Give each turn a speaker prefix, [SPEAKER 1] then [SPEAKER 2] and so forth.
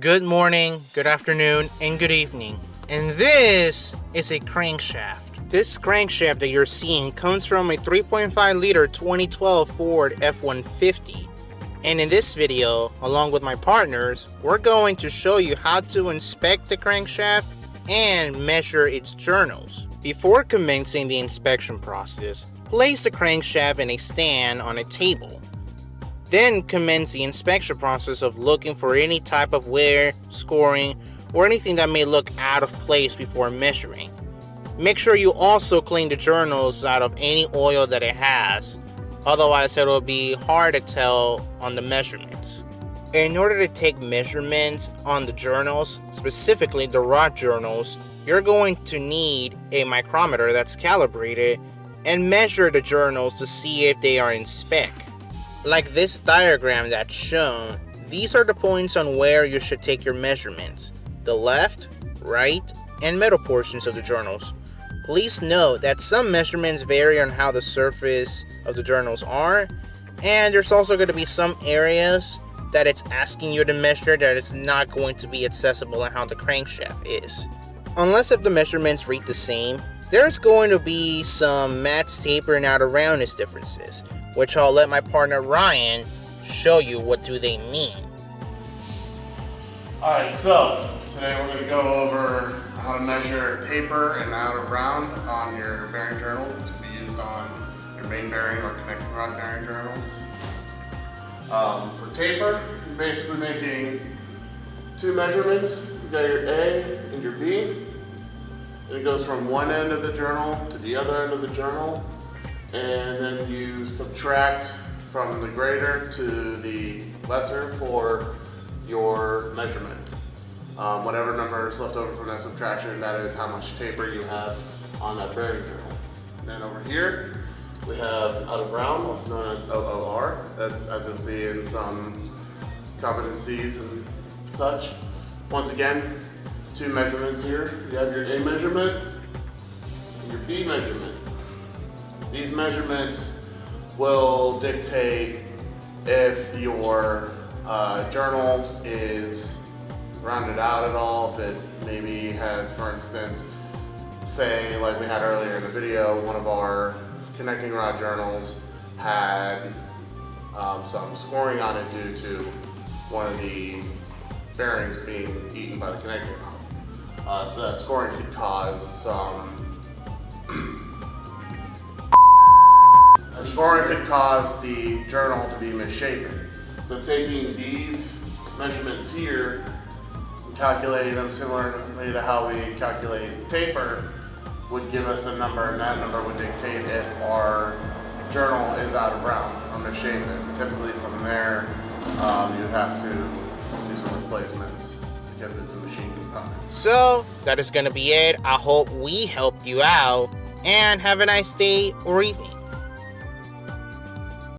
[SPEAKER 1] Good morning, good afternoon, and good evening. And this is a crankshaft. This crankshaft that you're seeing comes from a 3.5 liter 2012 Ford F-150. And in this video, along with my partners, we're going to show you how to inspect the crankshaft and measure its journals. Before commencing the inspection process, place the crankshaft in a stand on a table. Then commence the inspection process of looking for any type of wear, scoring, or anything that may look out of place before measuring. Make sure you also clean the journals out of any oil that it has, otherwise it will be hard to tell on the measurements. In order to take measurements on the journals, specifically the rod journals, you're going to need a micrometer that's calibrated and measure the journals to see if they are in spec. Like this diagram that's shown, these are the points on where you should take your measurements: the left, right, and middle portions of the journals. Please note that some measurements vary on how the surface of the journals are, and there's also going to be some areas that it's asking you to measure that it's not going to be accessible on how the crankshaft is. Unless if the measurements read the same, there's going to be some match tapering out around these differences, which I'll let my partner Ryan show you what do they mean.
[SPEAKER 2] Alright, so today we're going to go over how to measure taper and out of round on your bearing journals. This can be used on your main bearing or connecting rod bearing journals. For taper, you're basically making two measurements. You got your A and your B. And it goes from one end of the journal to the other end of the journal. And then you subtract from the greater to the lesser for your measurement. Whatever number is left over from that subtraction, that is how much taper you have on that bearing journal. Then over here, we have out of round, also known as OOR, as you'll see in some competencies and such. Once again, two measurements here. You have your A measurement and your B measurement. These measurements will dictate if your journal is rounded out at all, if it maybe has, for instance, say like we had earlier in the video, one of our connecting rod journals had some scoring on it due to one of the bearings being eaten by the connecting rod. So that scoring could cause some scoring could cause the journal to be misshapen. So taking these measurements here and calculating them similarly to how we calculate taper would give us a number, and that number would dictate if our journal is out of round or misshapen. Typically from there, you'd have to do some replacements because it's a machine component.
[SPEAKER 1] So that is going to be it. I hope we helped you out, and have a nice day or evening.